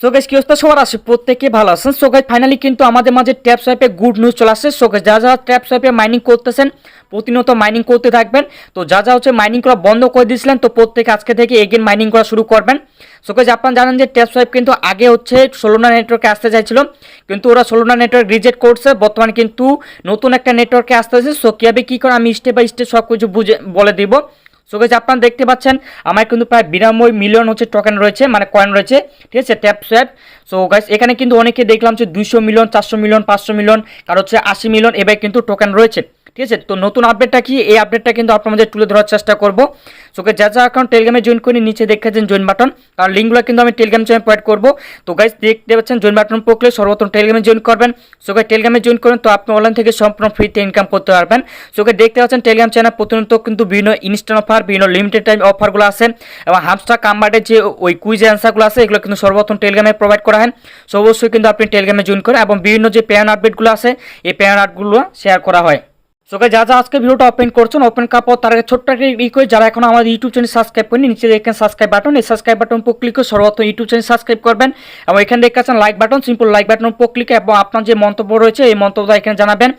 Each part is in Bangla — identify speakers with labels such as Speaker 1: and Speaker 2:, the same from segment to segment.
Speaker 1: সো গাইস কি অবস্থা সবার আছে প্রত্যেকে ভালো আছেন। সো গাইস ফাইনালি কিন্তু আমাদের মাঝে ট্যাপ সোয়াইপে গুড নিউজ চলে আসছে। সো গাইস যারা ট্যাপ সোয়াইপে মাইনিং করতেছেন প্রতিনিয়ত মাইনিং করতে থাকবেন। তো যা হচ্ছে মাইনিং করা বন্ধ করে দিয়েছিলেন তো প্রত্যেকে আজকে থেকে এগেন মাইনিং করা শুরু করবেন। সো গাইস আপনারা জানেন যে ট্যাপ সোয়াইপ কিন্তু আগে হচ্ছে সোলোনা নেটওয়ার্কে আসতে চাইছিল, কিন্তু ওরা সোলোনা নেটওয়ার্ক রিজেক্ট করছে। বর্তমানে কিন্তু নতুন একটা নেটওয়ার্কে আসতে হয়েছে। সো কীভাবে কী করে আমি স্টেপ বাই স্টেপ সব কিছু বুঝে বলে দিব। সো গাইস আপনারা দেখতে পাচ্ছেন আমার কিন্তু প্রায় 92 মিলিয়ন হচ্ছে টোকেন রয়েছে, মানে কয়েন রয়েছে, ঠিক আছে, ট্যাপ সোয়াইপ। সো গাইস এখানে কিন্তু অনেকে দেখলাম যে 200 মিলিয়ন, 400 মিলিয়ন, 500 মিলিয়ন, আর হচ্ছে 80 মিলিয়ন এবার কিন্তু টোকেন রয়েছে, ঠিক আছে। তো নতুন আপডেটটা কি, এই আপডেটটা কিন্তু আপনাদের তুলে ধরার চেষ্টা করব। সো গাইস যা অ্যাকাউন্ট টেলিগ্রামে জয়েন করে নিচে দেখাচ্ছেন জয়েন বাটন, কারণ লিঙ্কগুলো কিন্তু আমি টেলিগ্রাম চ্যানেলে প্রোভাইড করব। তো গাইস দেখতে পাচ্ছেন জয়েন বাটন পড়লে সর্বপ্রথম টেলিগ্রামে জয়েন করবেন। সো গাইস টেলিগ্রামে জয়েন করেন তো আপনি অনলাইন থেকে সম্পূর্ণ ফ্রিতে ইনকাম করতে পারবেন। সো গাইস দেখতে পাচ্ছেন টেলিগ্রাম চ্যানেল প্রতিনিয়ত কিন্তু বিভিন্ন ইনস্ট্যান্ট অফার, বিভিন্ন লিমিটেড টাইম অফারগুলো আছে, এবং হামস্টার কাম্বার্ডের যে ওই কুইজ অ্যান্সারগুলো আছে এগুলো কিন্তু সর্বপ্রথম টেলিগ্রামে প্রোভাইড করা হয়। সো অবশ্যই কিন্তু আপনি টেলিগ্রামে জয়েন করেন, এবং বিভিন্ন যে পেয়ার আপডেটগুলো আছে এই পেয়ার আপডেটগুলো শেয়ার করা হয়। সো গাইস যা আজকে ভিডিওটা ওপেন করছেন, ওপেন করার পর তার আগে ছোট্ট একটা রিকোয়েস্ট, যারা এখন আমাদের ইউটিউব চ্যানেল সাবস্ক্রাইব করেনি নিচে দেখেন সাবস্ক্রাইব বাটন, এই সাবস্ক্রাইব বাটন উপর ক্লিক করে সর্বপ্রথম ইউটিউব চ্যানেল সাবস্ক্রাইব করবেন, এবং এখানে দেখেছেন like button, simple like button উপর ক্লিক, এবং আপনার যে মন্তব্য রয়েছে এই মন্তব্যটা এখানে জানাবেন।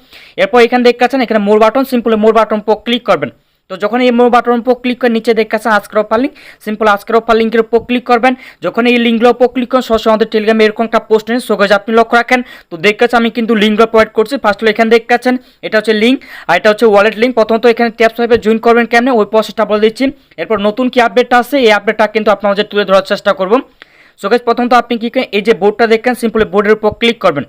Speaker 1: এরপর এখানে দেখেছেন এখানে মোর বাটন, সিম্পল মোর বাটন উপর ক্লিক করবেন। তো যখন এই মোর বাটন উপর ক্লিক করে নিচে দেখাচ্ছেন আজকের অফার লিঙ্ক, সিম্পল আজকের অফার লিঙ্কের উপর ক্লিক করবেন। যখন এই লিঙ্কগুলো উপর ক্লিক করেন সরাসরি আমাদের টেলিগ্রামে এরকম একটা পোস্ট নেই। সো গাইস আপনি লক্ষ্য রাখেন, তো দেখাচ্ছেন আমি কিন্তু লিঙ্কগুলো প্রোভাইড করছি। ফার্স্ট হলো এখানে দেখাচ্ছেন এটা হচ্ছে লিঙ্ক, আর এটা হচ্ছে ওয়ালেট লিঙ্ক। প্রথমত এখানে ট্যাপ সোয়াইপে জয়েন করবেন কেমনে ওই প্রসেসটা বলে দিচ্ছি। এরপর নতুন কি আপডেটটা আছে এই আপডেটটা কিন্তু আপনাদের তুলে ধরার চেষ্টা করব। সো গাইস প্রথমত আপনি কি করেন, এই যে বোর্ডটা দেখেন সিম্পল বোর্ডের উপর ক্লিক করবেন।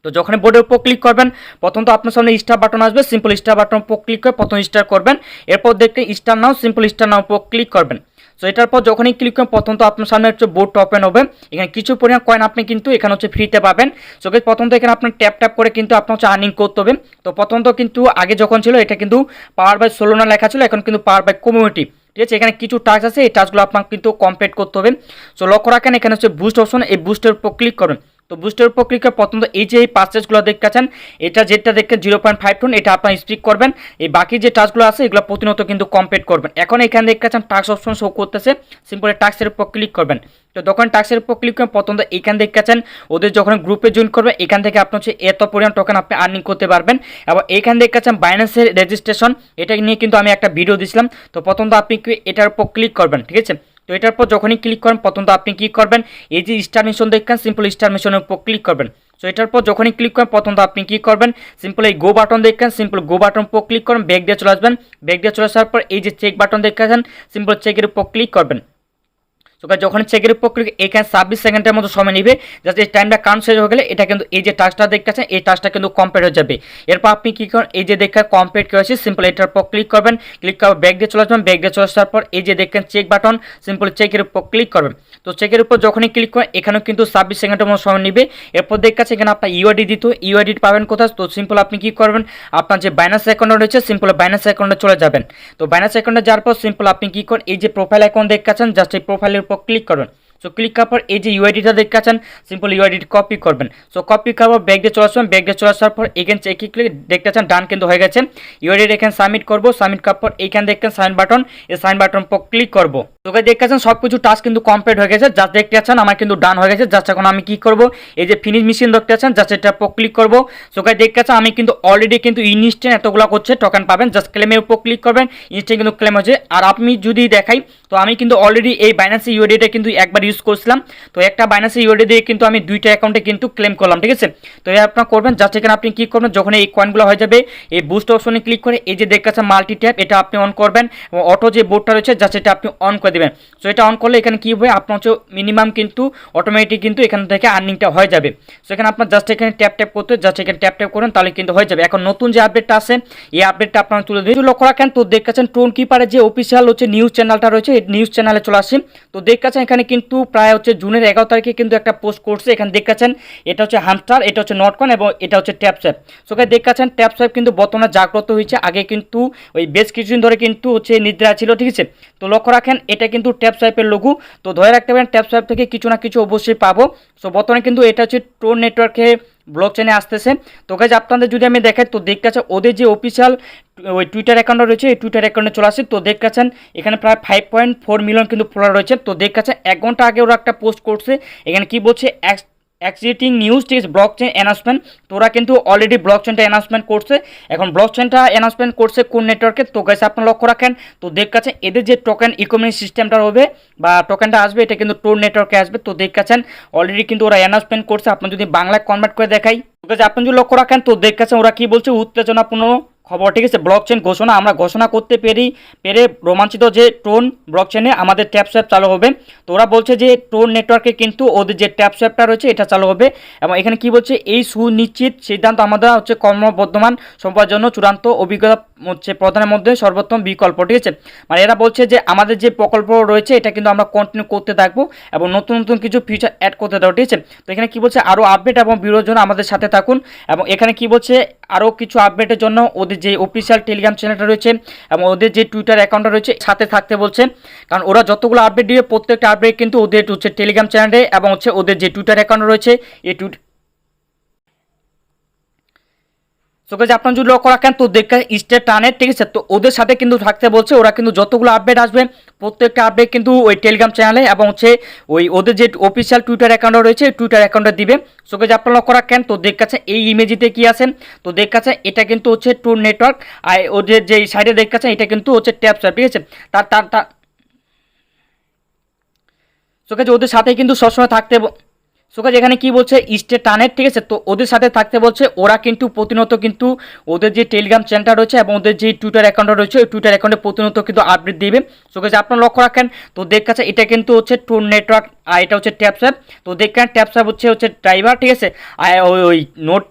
Speaker 1: তো যখন বোর্ডের উপর ক্লিক করবেন প্রথম তো আপনার সামনে স্টার বাটন আসবে, সিম্পল স্টার বাটন উপর ক্লিক করে প্রথম স্টার করবেন। এরপর দেখতে স্টার নাও, সিম্পল স্টার নাও উপর ক্লিক করবেন। সো এটার পর যখনই ক্লিক করেন প্রথম তো আপনার সামনে হচ্ছে বোর্ডটা ওপেন হবে। এখানে কিছু পরিমাণ কয়েন আপনি কিন্তু এখানে হচ্ছে ফ্রিতে পাবেন। সো গাইস প্রথম তো এখানে আপনার ট্যাপ করে কিন্তু আপনার হচ্ছে আর্নিং করতে হবে। তো প্রথম তো কিন্তু আগে যখন ছিল এটা কিন্তু পাওয়ার বাই সোলোনা লেখা ছিল, এখন কিন্তু পাওয়ার বাই কমিউনিটি, ঠিক আছে। এখানে কিছু টাস্ক আছে, এই টাস্কগুলো আপনার কিন্তু কমপ্লিট করতে হবে। সো লক্ষ্য রাখেন এখানে হচ্ছে বুস্ট অপশন, এই বুস্টের উপর ক্লিক করুন। তো বুস্টের উপর ক্লিক করে প্রথমত এই যে এই পারচেসগুলো দেখতেছেন এটা যেটা দেখেন 0.5 টন এটা আপনার স্পিক করবেন। এই বাকি যে টাস্কগুলো আছে এগুলো প্রতিনিয়ত কিন্তু কমপ্লিট করবেন। এখন এখানে দেখতেছেন টাস্ক অপশন শো করতেছে, সিম্পল টাস্কের উপর ক্লিক করবেন। তো যখন টাস্কের উপর ক্লিক করেন প্রথমত এখানে দেখতেছেন ওদের যখন গ্রুপে জয়েন করবেন এখান থেকে আপনি হচ্ছে এত পরিমাণ টোকেন আপনি আর্নিং করতে পারবেন। এবং এখানে দেখতেছেন বাইন্যান্সের রেজিস্ট্রেশন, এটা নিয়ে কিন্তু আমি একটা ভিডিও দিয়েছিলাম। তো প্রথমত আপনি এটার উপর ক্লিক করবেন, ঠিক আছে। তো এটার পর যখনই ক্লিক করেন প্রথম তো আপনি কী করবেন, এই যে স্টার মিশন দেখেন সিম্পল স্টার মিশনের উপর ক্লিক করবেন। সো এটার পর যখনই ক্লিক করেন প্রথম তো আপনি কী করবেন, সিম্পল এই গো বাটন দেখেন, সিম্পল গো বাটন উপর ক্লিক করেন, ব্যাক দিয়ে চলে আসবেন। ব্যাক দিয়ে চলে আসার পর এই যে চেক বাটন দেখেছেন সিম্পল চেকের উপর ক্লিক করবেন। তো যখন চেকের উপর ক্লিক এখানে 26 সেকেন্ডের মতো সময় নেবে, যাতে এই টাইমটা কাউন্ট শেষ হয়ে গেলে এটা কিন্তু এই যে টাস্কটা দেখতেছেন এই টাস্কটা কিন্তু কমপ্লিট হয়ে যাবে। এরপর আপনি কী করেন, এই যে দেখেন কমপ্লিট করেছি সিম্পল এটার উপর ক্লিক করবেন, ক্লিক করে ব্যাক দিয়ে চলে আসবেন। ব্যাক দিয়ে চলে আসার পর এই যে দেখেন চেক বাটন, সিম্পল চেকের উপর ক্লিক করবেন। তো চেকের উপর যখনই ক্লিক করেন এখানেও কিন্তু 26 সেকেন্ডের মতো সময় নেবে। এরপর দেখেছে এখানে আপনার ইউআইডি দিত, ইউআইডি পাবেন কোথায়, তো সিম্পল আপনি কী করবেন, আপনার যে বাইন্যান্স অ্যাকাউন্ট রয়েছে সিম্পল বাইন্যান্স অ্যাকাউন্টে চলে যাবেন। তো বাইন্যান্স অ্যাকাউন্টে যাওয়ার পর সিম্পল আপনি কী করেন, এই যে প্রোফাইল অ্যাকাউন্ট দেখেছেন জাস্ট এই প্রোফাইলের উপর ক্লিক করবেন। সো ক্লিক করার পর এই যে ইউআইডিটা দেখাচ্ছেন সিম্পল ইউআইডি কপি করবেন। সো কপি করার পর ব্যাক দিয়ে চলে আসবেন। ব্যাক দিয়ে চলে আসার পর এখানে চেক ক্লিক দেখতেছেন ডান কিন্তু হয়ে গেছে। ইউআইডি এখানে সাবমিট করবো, সাবমিট করার পর এইখানে দেখেন সাইন বাটন, এই সাইন বাটন পর ক্লিক করবো। তো দেখতেছেন সব কিছু টাস্ক কিন্তু কমপ্লিট হয়ে গেছে, জাস্ট দেখতে পাচ্ছেন আমার কিন্তু ডান হয়ে গেছে। জাস্ট এখন আমি কি করব, এই যে ফিনিশ মেশিন দেখতে পাচ্ছেন জাস্ট এটার উপর ক্লিক করবো। সো গাইস দেখতে পাচ্ছেন আমি কিন্তু অলরেডি কিন্তু ইনস্ট্যান্ট এতগুলো করছে টোকেন পাবেন, জাস্ট ক্লেমের উপর ক্লিক করবেন, ইনস্ট্যান্ট কিন্তু ক্লেম হচ্ছে। আর আমি যদি দেখাই তো আমি কিন্তু অলরেডি এই বাইন্যান্সের ইউআইডিটা কিন্তু একবার ইউজ করছিলাম। তো একটা বাইন্যান্সের ইউআইডি দিয়ে কিন্তু আমি দুইটা অ্যাকাউন্টে কিন্তু ক্লেম করলাম, ঠিক আছে। তো এই আপনারা করবেন, জাস্ট এখানে আপনি কি করবেন, যখন এই কয়েনগুলো হয়ে যাবে এই বুস্ট অপশনে ক্লিক করে এই যে দেখাচ্ছে মাল্টি ট্যাপ এটা আপনি অন করবেন, এবং অটো যে বোর্ডটা রয়েছে জাস্ট এটা আপনি অন করে দেবেন। সো এটা অন করলে এখানে কী হবে, আপনার হচ্ছে মিনিমাম কিন্তু অটোমেটিক কিন্তু এখান থেকে আর্নিংটা হয়ে যাবে। সো এখানে আপনার জাস্ট এখানে ট্যাপ করতে জাস্ট এখানে ট্যাপ করেন তাহলে কিন্তু হয়ে যাবে। এখন নতুন যে আপডেটটা আছে এই আপডেটটা আপনারা তুলে দিন, লক্ষ্য রাখেন। তো দেখাচ্ছেন টোন কিপারের যে অফিসিয়াল হচ্ছে নিউজ চ্যানেলটা রয়েছে এই নিউজ চ্যানেলে চলে আসি। তো দেখাচ্ছেন এখানে কিন্তু প্রায় হচ্ছে জুনের 11 তারিখে কিন্তু একটা পোস্ট করছে, এখানে দেখাচ্ছেন এটা হচ্ছে হামস্টার, এটা হচ্ছে নটকয়েন, এবং এটা হচ্ছে ট্যাপ সোয়াইপ। সো এখানে দেখাচ্ছেন ট্যাপ সোয়াইপ কিন্তু বর্তমানে জাগ্রত হয়েছে, আগে কিন্তু ওই বেশ কিছুদিন ধরে কিন্তু হচ্ছে নিদ্রা ছিল, ঠিক আছে। তো লক্ষ্য রাখেন এটা কিন্তু ট্যাপ সোয়াইপের লোগো, তো ধরে রাখতে পারেন ট্যাপ সোয়াইপ থেকে কিছু না কিছু অবশ্যই পাবো। সো বর্তমানে কিন্তু এটা হচ্ছে টোন নেটওয়ার্কে ব্লক চেনে আসতেছে। তো গাইজ আপনাদের যদি আমি দেখাই তো দেখতে পাচ্ছেন ওদের যে অফিসিয়াল ওই টুইটার অ্যাকাউন্ট রয়েছে এই টুইটার অ্যাকাউন্টে চলে আসে। তো দেখতে পাচ্ছেন এখানে প্রায় 5.4 মিলিয়ন কিন্তু ফলোয়ার রয়েছে। তো দেখতে পাচ্ছেন 1 ঘন্টা আগে ওরা একটা পোস্ট করছে, এখানে কি বলছে এক্সিটিং নিউজ, ঠিক আছে, ব্লক চেন অ্যানাউন্সমেন্ট। তো ওরা কিন্তু অলরেডি ব্লক চেনটা অ্যানাউন্সমেন্ট করছে। এখন ব্লক চেনটা অ্যানাউন্সমেন্ট করছে কোন নেটওয়ার্কে, তো গাইস আপনারা লক্ষ্য রাখেন। তো দেখছেন এদের যে টোকেন ইকোনমি সিস্টেমটা হবে বা টোকেনটা আসবে এটা কিন্তু টোন নেটওয়ার্কে আসবে। তো দেখছেন অলরেডি কিন্তু ওরা অ্যানাউন্সমেন্ট করছে। আপনি যদি বাংলায় কনভার্ট করে দেখাই, তো গাইস আপনি যদি লক্ষ্য রাখেন তো দেখছেন ওরা কি বলছে, উত্তেজনাপূর্ণ খবর, ঠিক আছে, ব্লক চেন ঘোষণা, আমরা ঘোষণা করতে পেরে রোমাঞ্চিত যে টোন ব্লক চেনে আমাদের ট্যাপ সোয়াপ চালু হবে। তো ওরা বলছে যে টোন নেটওয়ার্কে কিন্তু ওদের যে ট্যাপ সোয়াপটা রয়েছে এটা চালু হবে। এবং এখানে কি বলছে, এই সুনিশ্চিত সিদ্ধান্ত আমাদের হচ্ছে ক্রমবর্ধমান সম্পদের জন্য চূড়ান্ত অভিজ্ঞতা হচ্ছে প্রধানের মধ্যে সর্বোত্তম বিকল্প, ঠিক আছে। মানে এরা বলছে যে আমাদের যে প্রকল্প রয়েছে এটা কিন্তু আমরা কন্টিনিউ করতে থাকবো এবং নতুন নতুন কিছু ফিচার অ্যাড করতে থাকবো, ঠিক আছে। তো এখানে কি বলছে, আরও আপডেট এবং ভিডিওর জন্য আমাদের সাথে থাকুন। এবং এখানে কি বলছে, আরও কিছু আপডেটের জন্য ওদের যে অফিসিয়াল টেলিগ্রাম চ্যানেলটা রয়েছে এবং ওদের যে টুইটার অ্যাকাউন্টটা রয়েছে সাথে থাকতে বলছে। কারণ ওরা যতগুলো আপডেট দিবে প্রত্যেকটা আপডেট কিন্তু ওদের হচ্ছে টেলিগ্রাম চ্যানেলে এবং হচ্ছে ওদের যে টুইটার অ্যাকাউন্ট রয়েছে এই সো গাইস আপনারা যদি লক্ষ্য রাখেন তো দেখেন স্টেট টানের, ঠিক আছে। তো ওদের সাথে কিন্তু থাকতে বলছে, ওরা কিন্তু যতগুলো আপডেট আসবে প্রত্যেকটা আপডেট কিন্তু ওই টেলিগ্রাম চ্যানেলে এবং হচ্ছে ওদের যে অফিসিয়াল টুইটার অ্যাকাউন্ট রয়েছে টুইটার অ্যাকাউন্টে দিবে। সো গাইস আপনারা লক্ষ্য রাখেন তো দেখাচ্ছে এই ইমেজিতে কি আছেন, তো দেখাচ্ছে এটা কিন্তু হচ্ছে টুর নেটওয়ার্ক, আর ওদের যে সাইডে দেখাচ্ছে এটা কিন্তু হচ্ছে ট্যাপ স্যাপ, ঠিক আছে। তার তার তার সো গাইস ওদের সাথে কিন্তু সবসময় থাকতে সোকাজ এখানে কি বলছে স্টে টানের, ঠিক আছে। তো ওদের সাথে থাকতে বলছে, ওরা কিন্তু প্রতিনিয়ত কিন্তু ওদের যে টেলিগ্রাম চ্যানেলটা রয়েছে এবং ওদের যে টুইটার অ্যাকাউন্টটা রয়েছে ওই টুইটার অ্যাকাউন্টে প্রতিনিয়ত কিন্তু আপডেট দিবে। সোকাজ আপনারা লক্ষ্য রাখেন তো দেখাচ্ছে এটা কিন্তু হচ্ছে টুর নেটওয়ার্ক আর এটা হচ্ছে ট্যাপস্যাপ। তো দেখেন ট্যাপস্যাপ হচ্ছে ড্রাইভার, ঠিক আছে। আর ওই নোট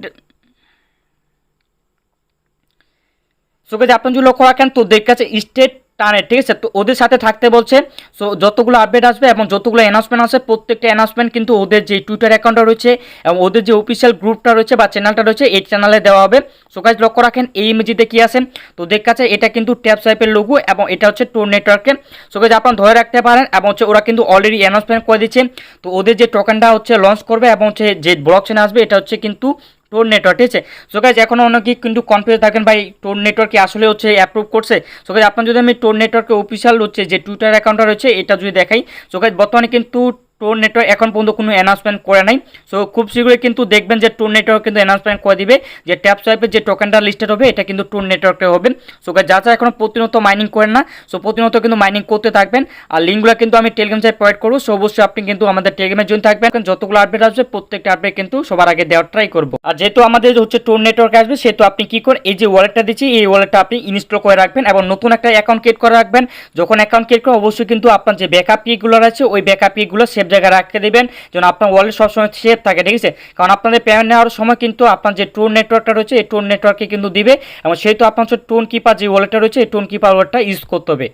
Speaker 1: সোকাজ আপনারা যদি লক্ষ্য রাখেন তো দেখাচ্ছে স্টেট টানে, ঠিক আছে। তো ওদের সাথে থাকতে বলছে। সো যতগুলো আপডেট আসবে এবং যতগুলো অ্যানাউন্সমেন্ট আসে প্রত্যেকটা অ্যানাউন্সমেন্ট কিন্তু ওদের যে টুইটার অ্যাকাউন্টটা রয়েছে এবং ওদের যে অফিসিয়াল গ্রুপটা রয়েছে বা চ্যানেলটা রয়েছে এই চ্যানেলে দেওয়া হবে। সো গাইস লক্ষ্য রাখেন এই ইমেজিতে কি আছেন, তো দেখাচ্ছে এটা কিন্তু ট্যাপ সোয়াইপের লোগো এবং এটা হচ্ছে টোর নেটওয়ার্কে। সো গাইস আপনারা ধরে রাখতে পারেন এবং হচ্ছে ওরা কিন্তু অলরেডি অ্যানাউন্সমেন্ট করে দিচ্ছে। তো ওদের যে টোকেনটা হচ্ছে লঞ্চ করবে এবং হচ্ছে যে ব্লক চেন আসবে এটা হচ্ছে কিন্তু টোর নেটওয়ার্ক, ঠিক আছে। সো গাইস এখন অনেকে কিন্তু কনফিউজ থাকেন ভাই টোর নেটওয়ার্ক কি আসলে হচ্ছে অ্যাপ্রুভ করছে। সো গাইস আপনার যদি আমি টোর নেটওয়ার্কের অফিসিয়াল হচ্ছে যে টুইটার অ্যাকাউন্টটা রয়েছে এটা যদি দেখাই, সো গাইস বর্তমানে কিন্তু টোর নেটওয়ার্ক এখন পর্যন্ত কোনো অ্যানাউন্সমেন্ট করে নাই। সো খুব শীঘ্রই কিন্তু দেখবেন যে টোর নেটওয়ার্ক কিন্তু অ্যানাউন্সমেন্ট করে দিবে যে ট্যাপ সোয়াইপের যে টোকেনটা লিস্টেড হবে এটা কিন্তু টোর নেটওয়ার্কে হবে। সো গাইস যা এখনো প্রতিনিয়ত মাইনিং করেন না, সো প্রতিনিয়ত কিন্তু মাইনিং করতে থাকবেন। আর লিঙ্কগুলো কিন্তু আমি টেলিগ্রাম চ্যানেলে প্রোভাইড করবো। সো অবশ্যই আপনি কিন্তু আমাদের টেলিগ্রামের জন্য থাকবেন, যতগুলো আপডেট আসবে প্রত্যেকটা আপডেট কিন্তু সবার আগে দেওয়ার ট্রাই করবো। আর যেহেতু আমাদের হচ্ছে টোর নেটওয়ার্ক আসবে সেহেতু আপনি কি করেন, এই যে ওয়ালেটটা দিচ্ছি এই ওয়ালেটটা আপনি ইনস্টল করে রাখবেন এবং নতুন একটা অ্যাকাউন্ট ক্রিয়েট করে রাখবেন। যখন অ্যাকাউন্ট ক্রিয়েট করে অবশ্যই কিন্তু আপনার যে ব্যাকআপ পিগুলো আছে ওই ব্যাকআপ পিগুলো সেভ জায়গায় রাখতে দেবেন যেন আপনার ওয়ালেট সবসময় সেভ থাকে, ঠিক আছে। কারণ আপনাদের পেমেন্ট নেওয়ার সময় কিন্তু আপনার যে টোন নেটওয়ার্কটা রয়েছে এই টোন নেটওয়ার্কে কিন্তু দিবে এবং সেহেতু আপনার হচ্ছে টোন কিপার যে ওয়ালেটটা রয়েছে এই টোন কিপার ওয়ালেটটা ইউজ করতে হবে।